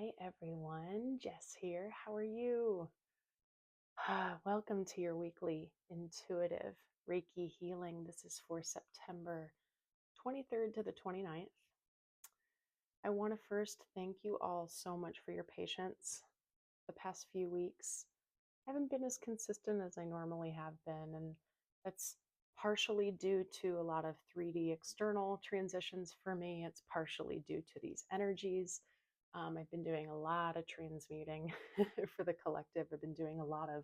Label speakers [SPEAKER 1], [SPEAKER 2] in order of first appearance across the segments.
[SPEAKER 1] Hi everyone, Jess here. How are you? Welcome to your weekly intuitive Reiki healing. This is for September 23rd to the 29th. I want to first thank you all so much for your patience the past few weeks. I haven't been as consistent as I normally have been, and that's partially due to a lot of 3D external transitions for me. It's partially due to these energies. I've been doing a lot of transmuting for the collective. I've been doing a lot of,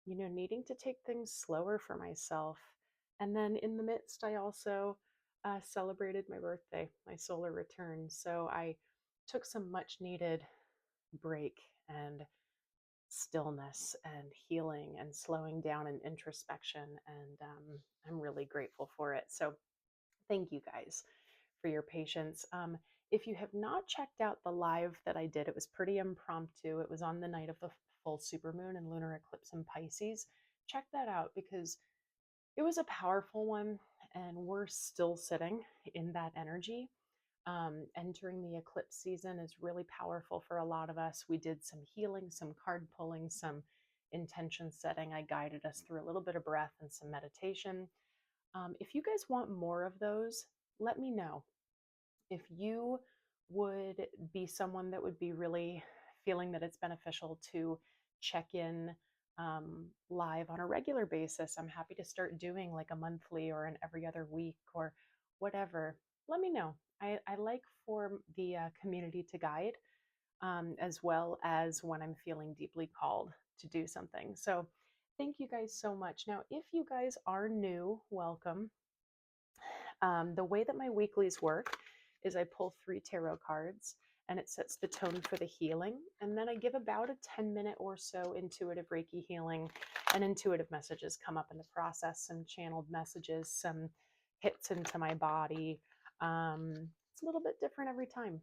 [SPEAKER 1] needing to take things slower for myself. And then in the midst, I also celebrated my birthday, my solar return. So I took some much needed break and stillness and healing and slowing down and introspection. And I'm really grateful for it. So thank you guys for your patience. If you have not checked out the live that I did, it was pretty impromptu. It was on the night of the full supermoon and lunar eclipse in Pisces. Check that out because it was a powerful one, and we're still sitting in that energy. Entering the eclipse season is really powerful for a lot of us. We did some healing, some card pulling, some intention setting. I guided us through a little bit of breath and some meditation. If you guys want more of those, let me know. If you would be someone that would be really feeling that it's beneficial to check in live on a regular basis, I'm happy to start doing like a monthly or an every other week or whatever. Let me know. I like for the community to guide as well as when I'm feeling deeply called to do something. So thank you guys so much. Now, if you guys are new, welcome. The way that my weeklies work is I pull 3 tarot cards and it sets the tone for the healing. And then I give about a 10-minute or so intuitive Reiki healing, and intuitive messages come up in the process, some channeled messages, some hits into my body. It's a little bit different every time.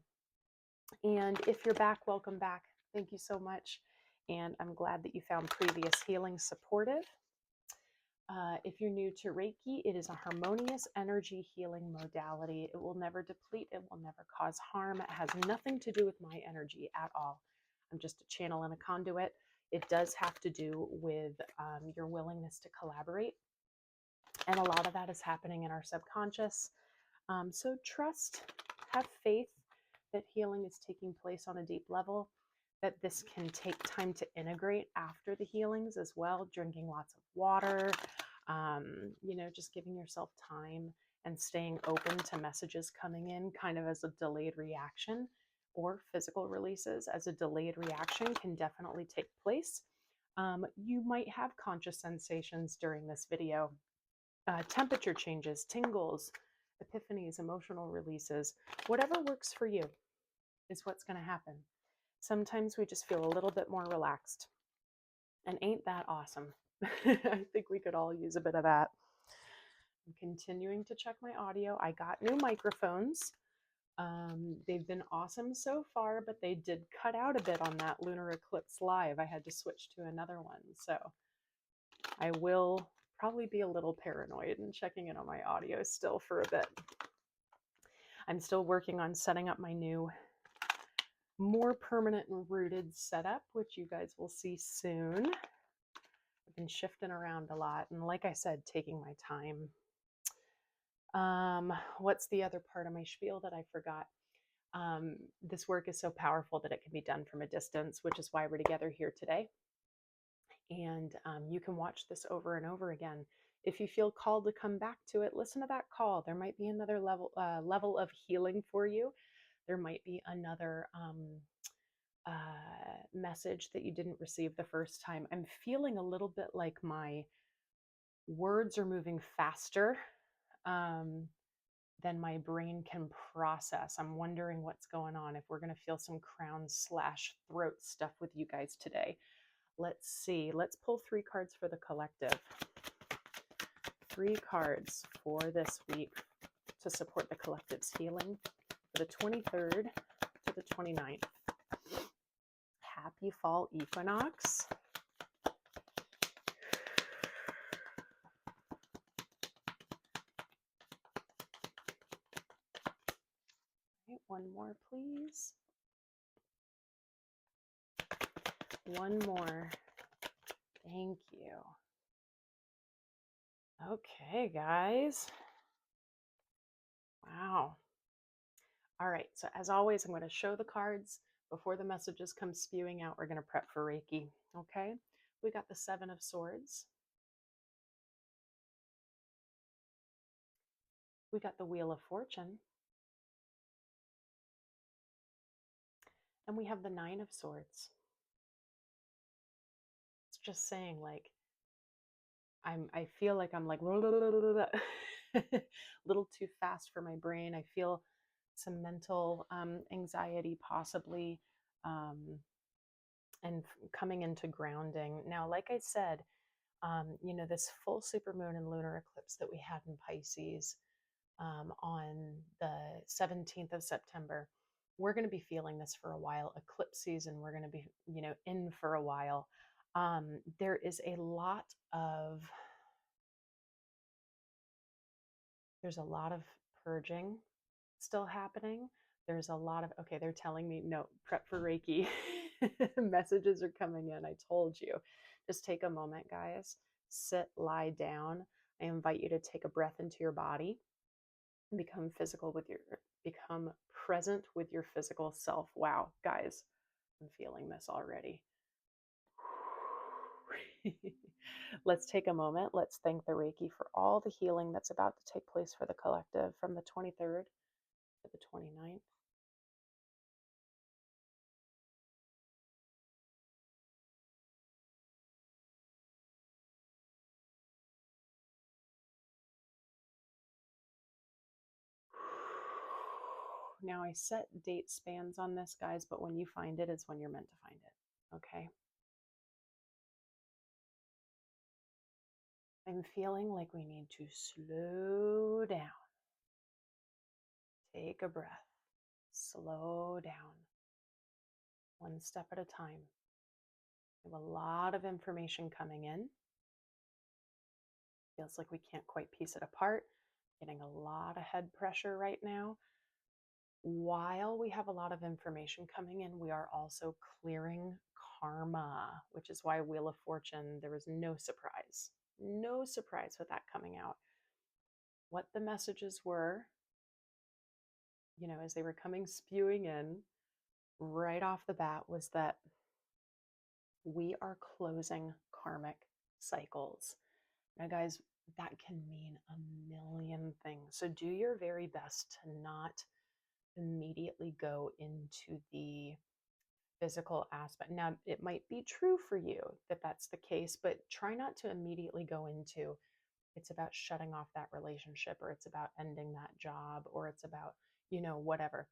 [SPEAKER 1] And if you're back, welcome back. Thank you so much. And I'm glad that you found previous healing supportive. If you're new to Reiki, it is a harmonious energy healing modality. It will never deplete. It will never cause harm. It has nothing to do with my energy at all. I'm just a channel and a conduit. It does have to do with your willingness to collaborate. And a lot of that is happening in our subconscious. So trust, have faith that healing is taking place on a deep level, that this can take time to integrate after the healings as well, drinking lots of water, just giving yourself time and staying open to messages coming in kind of as a delayed reaction, or physical releases as a delayed reaction can definitely take place. You might have conscious sensations during this video, temperature changes, tingles, epiphanies, emotional releases, whatever works for you is what's going to happen. Sometimes we just feel a little bit more relaxed. And ain't that awesome? I think we could all use a bit of that. I'm continuing to check my audio. I got new microphones. They've been awesome so far, but they did cut out a bit on that lunar eclipse live. I had to switch to another one. So I will probably be a little paranoid and checking in on my audio still for a bit. I'm still working on setting up my new, more permanent and rooted setup, which you guys will see soon. I've been shifting around a lot, and like I said, taking my time. What's the other part of my spiel that I forgot? This work is so powerful that it can be done from a distance, which is why we're together here today. And you can watch this over and over again. If you feel called to come back to it, listen to that call. There might be another level of healing for you. There might be another message that you didn't receive the first time. I'm feeling a little bit like my words are moving faster than my brain can process. I'm wondering what's going on, if we're going to feel some crown/throat stuff with you guys today. Let's see. Let's pull 3 cards for the collective. 3 cards for this week to support the collective's healing for the 23rd to the 29th. Happy fall equinox. Right, one more, please. One more. Thank you. Okay, guys. Wow. All right, so as always, I'm going to show the cards before the messages come spewing out. We're going to prep for Reiki, okay? We got the Seven of Swords. We got the Wheel of Fortune. And we have the Nine of Swords. It's just saying, like, I feel like I'm like a little too fast for my brain. I feel some mental anxiety possibly, and coming into grounding. Now, like I said, this full supermoon and lunar eclipse that we had in Pisces on the 17th of September, we're going to be feeling this for a while. Eclipse season, we're going to be, in for a while. There is a lot of There's a lot of purging still happening. There's a lot of, okay, they're telling me, no, prep for Reiki. Messages are coming in. I told you. Just take a moment, guys. Sit, lie down. I invite you to take a breath into your body and become present with your physical self. Wow, guys, I'm feeling this already. Let's take a moment. Let's thank the Reiki for all the healing that's about to take place for the collective from the 23rd to the 29th. Now, I set date spans on this, guys, but when you find it, it's when you're meant to find it, okay? I'm feeling like we need to slow down. Take a breath. Slow down. One step at a time. We have a lot of information coming in. Feels like we can't quite piece it apart. Getting a lot of head pressure right now. While we have a lot of information coming in, we are also clearing karma, which is why Wheel of Fortune, there was no surprise. No surprise with that coming out. What the messages were, as they were coming spewing in right off the bat, was that we are closing karmic cycles. Now, guys, that can mean a million things. So do your very best to not immediately go into the physical aspect. Now, it might be true for you that that's the case, but try not to immediately go into it's about shutting off that relationship, or it's about ending that job, or it's about, whatever.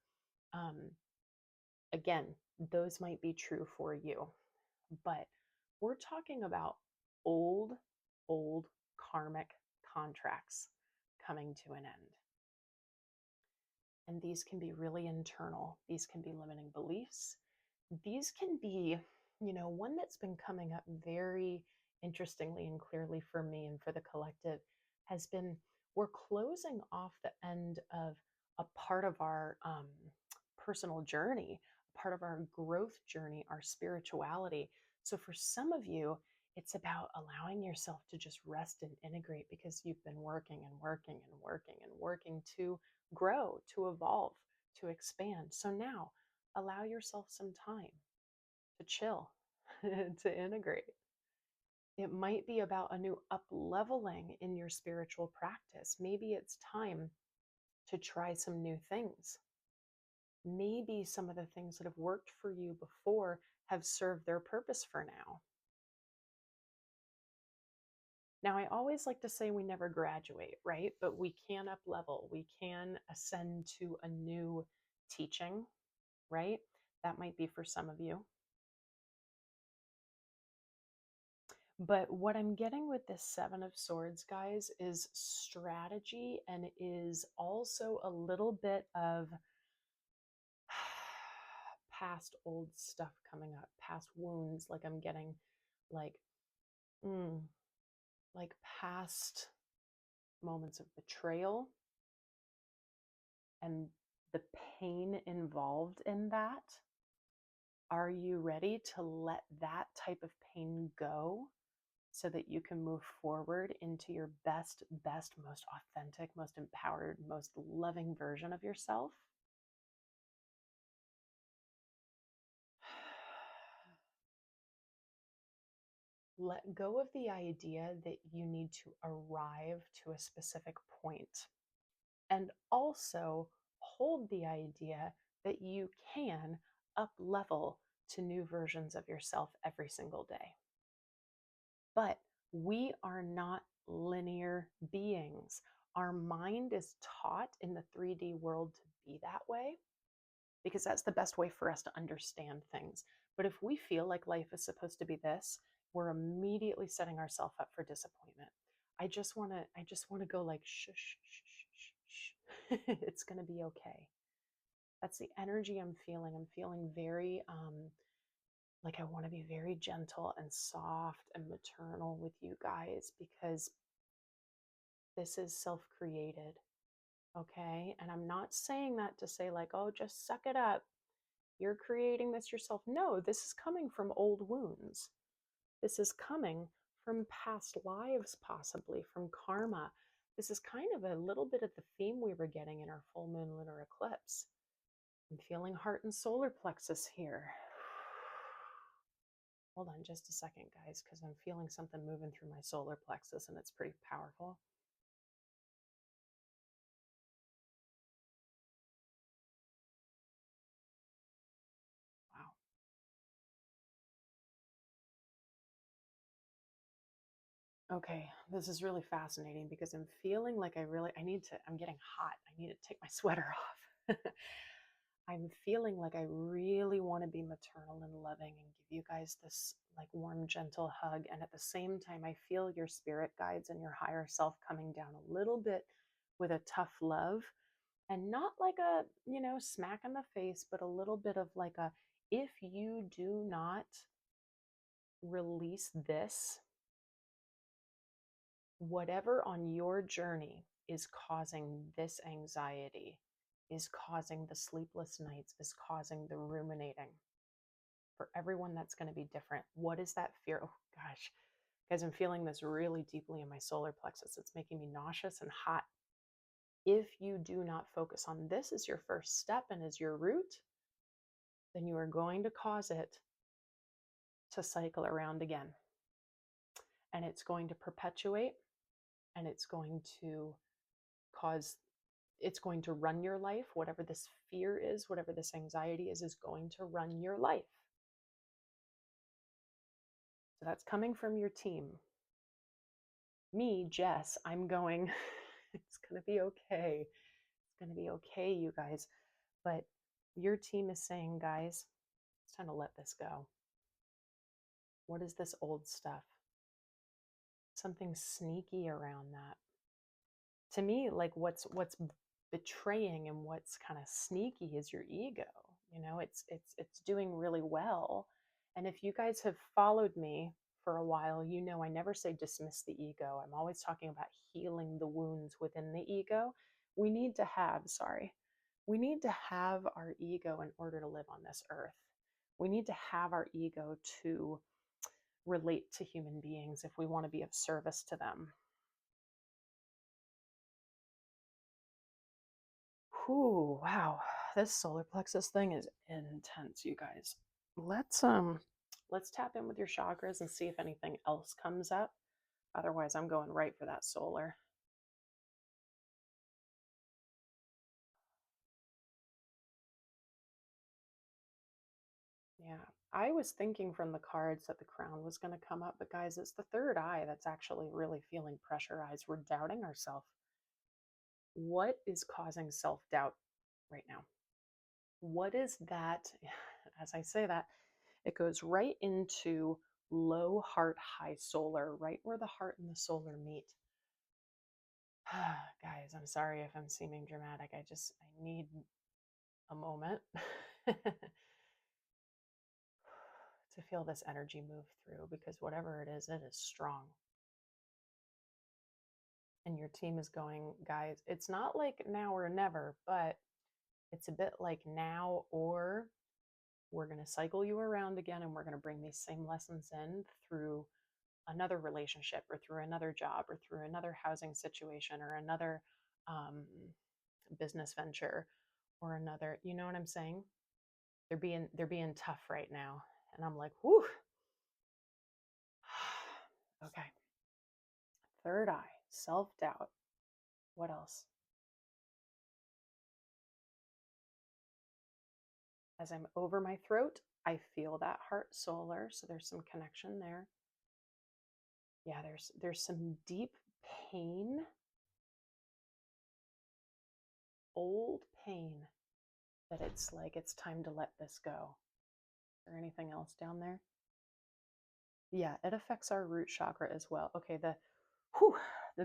[SPEAKER 1] Again, those might be true for you, but we're talking about old, old karmic contracts coming to an end. And these can be really internal. These can be limiting beliefs. These can be, one that's been coming up very interestingly and clearly for me and for the collective has been we're closing off the end of a part of our personal journey, a part of our growth journey, our spirituality. So for some of you, it's about allowing yourself to just rest and integrate because you've been working and working and working and working to grow, to evolve, to expand. So now allow yourself some time to chill, to integrate. It might be about a new up leveling in your spiritual practice. Maybe it's time to try some new things. Maybe some of the things that have worked for you before have served their purpose for now. Now, I always like to say we never graduate, right? But we can up level. We can ascend to a new teaching, right? That might be for some of you. But what I'm getting with this Seven of Swords, guys, is strategy, and is also a little bit of past old stuff coming up, past wounds. Like I'm getting like, like past moments of betrayal and the pain involved in that Are you ready to let that type of pain go so that you can move forward into your best, most authentic, most empowered, most loving version of yourself? Let go of the idea that you need to arrive to a specific point. And also hold the idea that you can up level to new versions of yourself every single day. But we are not linear beings. Our mind is taught in the 3D world to be that way because that's the best way for us to understand things. But if we feel like life is supposed to be this, we're immediately setting ourselves up for disappointment. I just want to go like shush, shh, shh, shh. It's going to be okay. That's the energy I'm feeling. I'm feeling very like I want to be very gentle and soft and maternal with you guys because this is self-created, okay? And I'm not saying that to say like, "Oh, just suck it up. You're creating this yourself." No, this is coming from old wounds. This is coming from past lives, possibly from karma. This is kind of a little bit of the theme we were getting in our full moon lunar eclipse. I'm feeling heart and solar plexus here. Hold on just a second, guys, because I'm feeling something moving through my solar plexus and it's pretty powerful. Wow. Okay, this is really fascinating because I'm feeling like I'm getting hot. I need to take my sweater off. I'm feeling like I really want to be maternal and loving and give you guys this like warm, gentle hug. And at the same time, I feel your spirit guides and your higher self coming down a little bit with a tough love and not like a, smack in the face, but a little bit of like a, if you do not release this, whatever on your journey is causing this anxiety, is causing the sleepless nights, is causing the ruminating. For everyone, that's going to be different. What is that fear? Oh, gosh. Guys, I'm feeling this really deeply in my solar plexus. It's making me nauseous and hot. If you do not focus on this as your first step and as your root, then you are going to cause it to cycle around again. And it's going to perpetuate and it's going to cause, it's going to run your life. Whatever this fear is, whatever this anxiety is going to run your life. So that's coming from your team. Me, Jess, I'm going, it's going to be okay. It's going to be okay, you guys. But your team is saying, guys, it's time to let this go. What is this old stuff? Something sneaky around that. To me, like what's betraying and what's kind of sneaky is your ego. It's doing really well. And if you guys have followed me for a while, I never say dismiss the ego. I'm always talking about healing the wounds within the ego. We need to have our ego in order to live on this earth. We need to have our ego to relate to human beings if we want to be of service to them. Whew, wow. This solar plexus thing is intense, you guys. Let's tap in with your chakras and see if anything else comes up. Otherwise, I'm going right for that solar. Yeah. I was thinking from the cards that the crown was going to come up, but guys, it's the third eye that's actually really feeling pressurized. We're doubting ourselves. What is causing self-doubt right now? What is that? As I say that, it goes right into low heart, high solar, right where the heart and the solar meet. Guys, I'm sorry if I'm seeming dramatic. I need a moment to feel this energy move through because whatever it is strong. And your team is going, guys, it's not like now or never, but it's a bit like now or we're going to cycle you around again, and we're going to bring these same lessons in through another relationship or through another job or through another housing situation or another um, business venture or another, you know what I'm saying? They're being tough right now. And I'm like, whew. Okay. Third eye, self-doubt. What else? As I'm over my throat, I feel that heart solar. So there's some connection there. Yeah, there's some deep pain, old pain, that it's like it's time to let this go. Is there anything else down there? Yeah, it affects our root chakra as well. Okay, the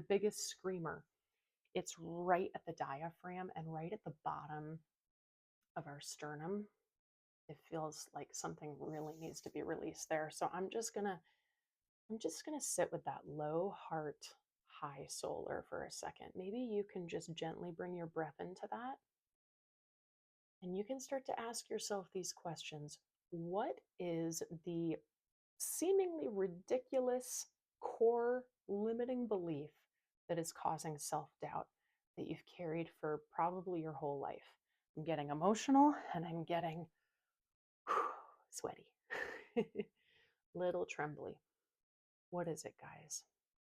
[SPEAKER 1] biggest screamer. It's right at the diaphragm and right at the bottom of our sternum. It feels like something really needs to be released there. So I'm just gonna sit with that low heart, high solar for a second. Maybe you can just gently bring your breath into that. And you can start to ask yourself these questions. What is the seemingly ridiculous core limiting belief that is causing self doubt that you've carried for probably your whole life? I'm getting emotional and I'm getting sweaty, little trembly. What is it, guys?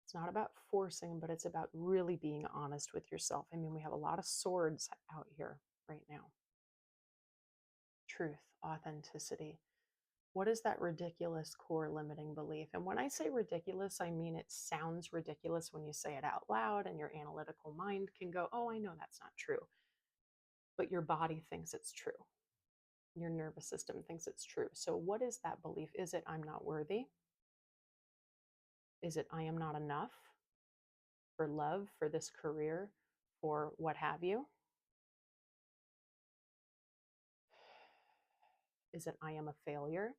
[SPEAKER 1] It's not about forcing, but it's about really being honest with yourself. I mean, we have a lot of swords out here right now. Truth, authenticity. What is that ridiculous core limiting belief? And when I say ridiculous, I mean it sounds ridiculous when you say it out loud, and your analytical mind can go, oh, I know that's not true. But your body thinks it's true. Your nervous system thinks it's true. So, what is that belief? Is it I'm not worthy? Is it I am not enough for love, for this career, for what have you? Is it I am a failure?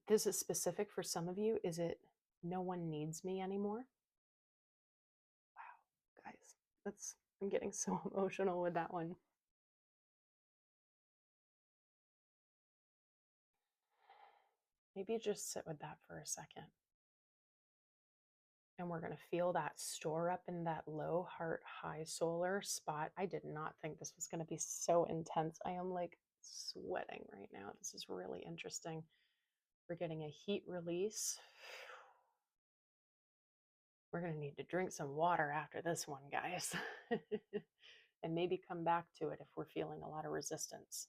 [SPEAKER 1] This is specific for some of you. Is it no one needs me anymore? Wow, guys, I'm getting so emotional with that one. Maybe just sit with that for a second. And we're going to feel that store up in that low heart, high solar spot. I did not think this was going to be so intense. I am like sweating right now. This is really interesting. We're getting a heat release. We're going to need to drink some water after this one, guys. And maybe come back to it if we're feeling a lot of resistance.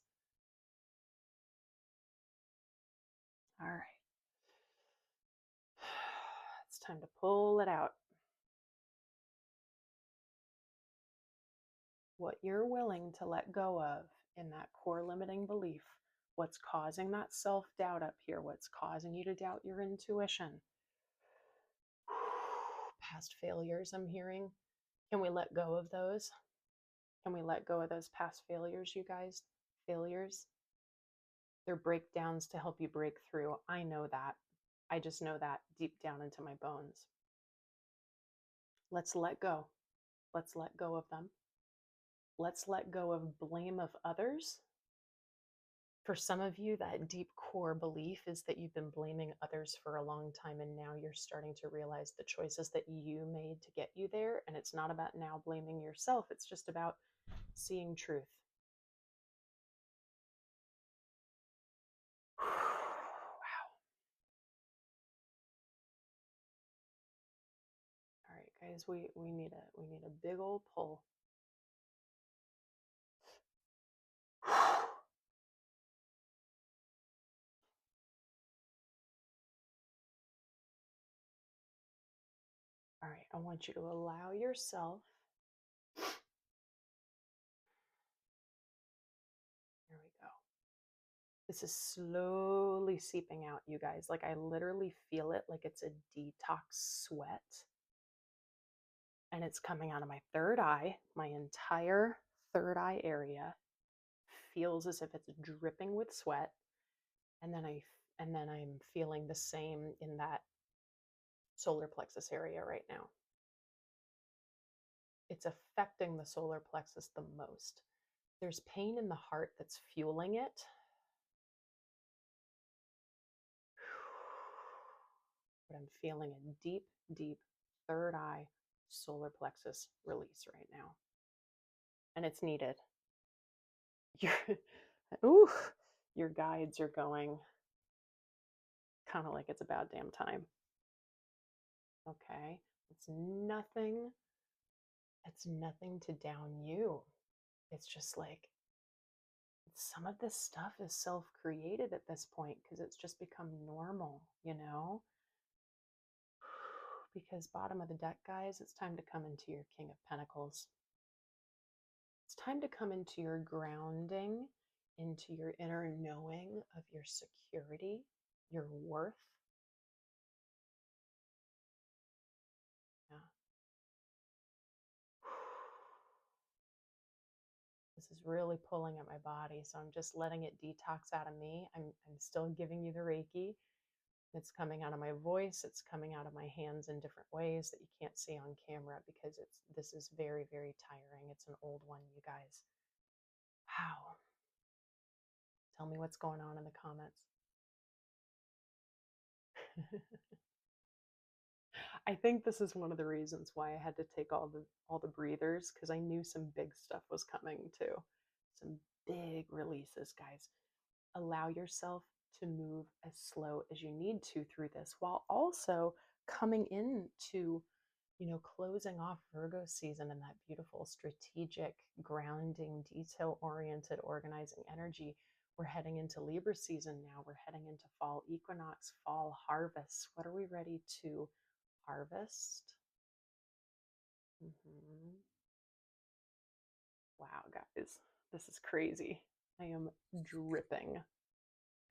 [SPEAKER 1] All right. It's time to pull it out. What you're willing to let go of in that core limiting belief, what's causing that self-doubt up here, what's causing you to doubt your intuition. Past failures, I'm hearing. Can we let go of those? Can we let go of those past failures, you guys? Failures? They're breakdowns to help you break through. I know that. I just know that deep down into my bones. Let's let go. Let's let go of them. Let's let go of blame of others. For some of you, that deep core belief is that you've been blaming others for a long time, and now you're starting to realize the choices that you made to get you there. And it's not about now blaming yourself, it's just about seeing truth. Wow. All right, guys, we need a big old pull. All right, I want you to allow yourself. Here we go. This is slowly seeping out, you guys. Like I literally feel it like it's a detox sweat. And it's coming out of my third eye. My entire third eye area feels as if it's dripping with sweat. And then I'm feeling the same in that solar plexus area right now. it's affecting the solar plexus the most. There's pain in the heart that's fueling it. But I'm feeling a deep, deep third eye solar plexus release right now. And it's needed. Ooh, your guides are going kind of like it's about damn time. Okay. It's nothing to down you. It's just like some of this stuff is self-created at this point because it's just become normal, you know? Because bottom of the deck, guys, it's time to come into your King of Pentacles. It's time to come into your grounding, into your inner knowing of your security, your worth. Yeah. This is really pulling at my body, so I'm just letting it detox out of me. I'm still giving you the Reiki. It's coming out of my voice. It's coming out of my hands in different ways that you can't see on camera because this is very, very tiring. It's an old one, you guys. Wow. Tell me what's going on in the comments. I think this is one of the reasons why I had to take all the breathers, because I knew some big stuff was coming too. Some big releases, guys. Allow yourself to move as slow as you need to through this, while also coming into, closing off Virgo season and that beautiful strategic, grounding, detail-oriented, organizing energy. We're heading into Libra season now. We're heading into fall equinox, fall harvest. What are we ready to harvest? Wow, guys, this is crazy. I am dripping.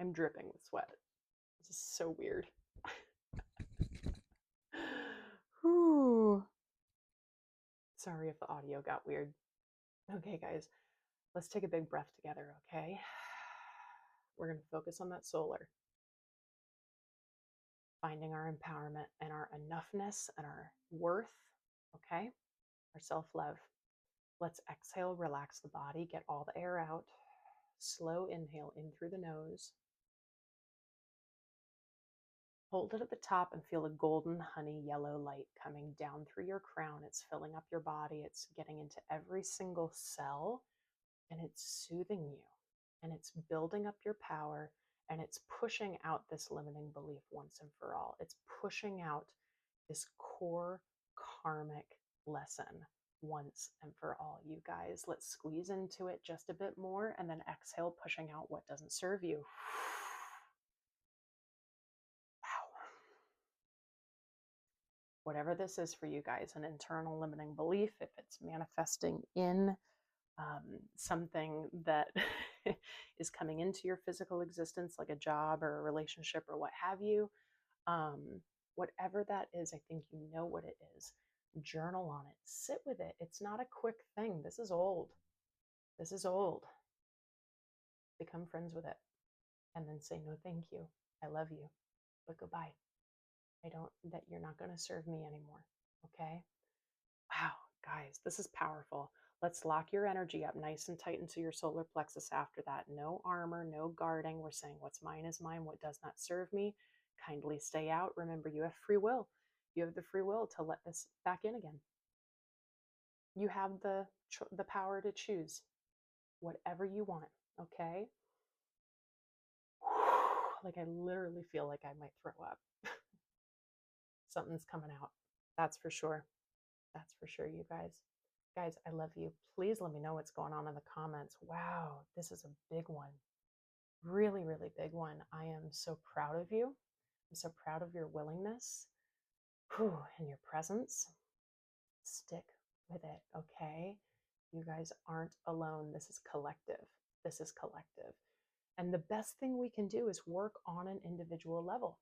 [SPEAKER 1] I'm dripping with sweat. This is so weird. Whew. Sorry if the audio got weird. Okay, guys, let's take a big breath together, okay? We're going to focus on that solar, finding our empowerment and our enoughness and our worth, okay? Our self-love. Let's exhale, relax the body, get all the air out. Slow inhale in through the nose. Hold it at the top and feel a golden honey yellow light coming down through your crown. It's filling up your body. It's getting into every single cell, and it's soothing you, and it's building up your power, and it's pushing out this limiting belief once and for all. It's pushing out this core karmic lesson once and for all, you guys. Let's squeeze into it just a bit more and then exhale, pushing out what doesn't serve you. Whatever this is for you guys, an internal limiting belief, if it's manifesting in something that is coming into your physical existence, like a job or a relationship or what have you, whatever that is, I think you know what it is. Journal on it, sit with it. It's not a quick thing. This is old. This is old. Become friends with it and then say, no, thank you. I love you, but goodbye. You're not going to serve me anymore. Okay. Wow, guys, this is powerful. Let's lock your energy up nice and tight into your solar plexus after that. No armor, no guarding. We're saying what's mine is mine. What does not serve me, kindly stay out. Remember, you have free will. You have the free will to let this back in again. You have the power to choose whatever you want, okay? Like I literally feel like I might throw up. Something's coming out. That's for sure. That's for sure, you guys. Guys, I love you. Please let me know what's going on in the comments. Wow, this is a big one. Really, really big one. I am so proud of you. I'm so proud of your willingness and your presence. Stick with it, okay? You guys aren't alone. This is collective. This is collective. And the best thing we can do is work on an individual level.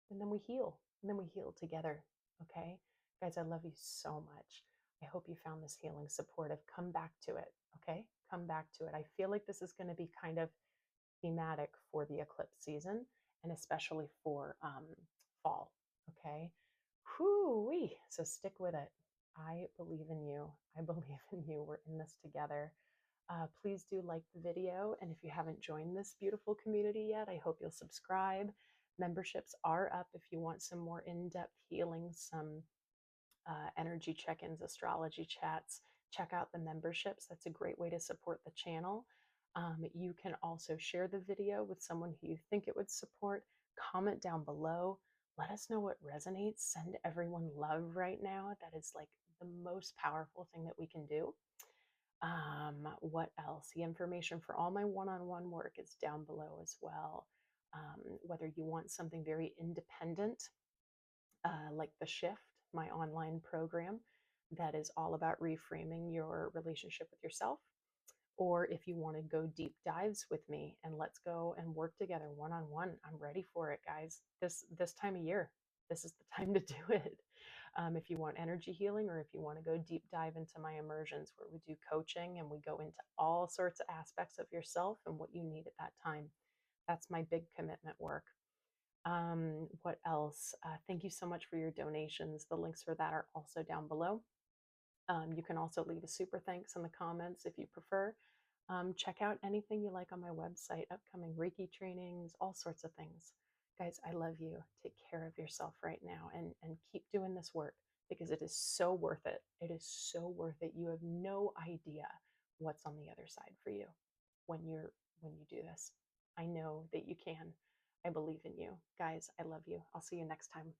[SPEAKER 1] And then we heal. And then we heal together, okay? Guys, I love you so much. I hope you found this healing supportive. Come back to it, okay? Come back to it. I feel like this is going to be kind of thematic for the eclipse season and especially for fall, okay? Whoo-wee. So stick with it. I believe in you. I believe in you. We're in this together. Please do like the video. And if you haven't joined this beautiful community yet, I hope you'll subscribe. Memberships are up if you want some more in depth healing, some energy check ins, astrology chats. Check out the memberships. That's a great way to support the channel. You can also share the video with someone who you think it would support. Comment down below. Let us know what resonates. Send everyone love right now. That is like the most powerful thing that we can do. What else? The information for all my one on one work is down below as well. Whether you want something very independent, like The Shift, my online program that is all about reframing your relationship with yourself, or if you want to go deep dives with me and let's go and work together one on one, I'm ready for it, guys. This time of year, this is the time to do it. If you want energy healing, or if you want to go deep dive into my immersions where we do coaching and we go into all sorts of aspects of yourself and what you need at that time, that's my big commitment work. What else? Thank you so much for your donations. The links for that are also down below. You can also leave a super thanks in the comments if you prefer. Check out anything you like on my website, upcoming Reiki trainings, all sorts of things. Guys, I love you. Take care of yourself right now, and keep doing this work because it is so worth it. It is so worth it. You have no idea what's on the other side for you when you do this. I know that you can. I believe in you. Guys, I love you. I'll see you next time.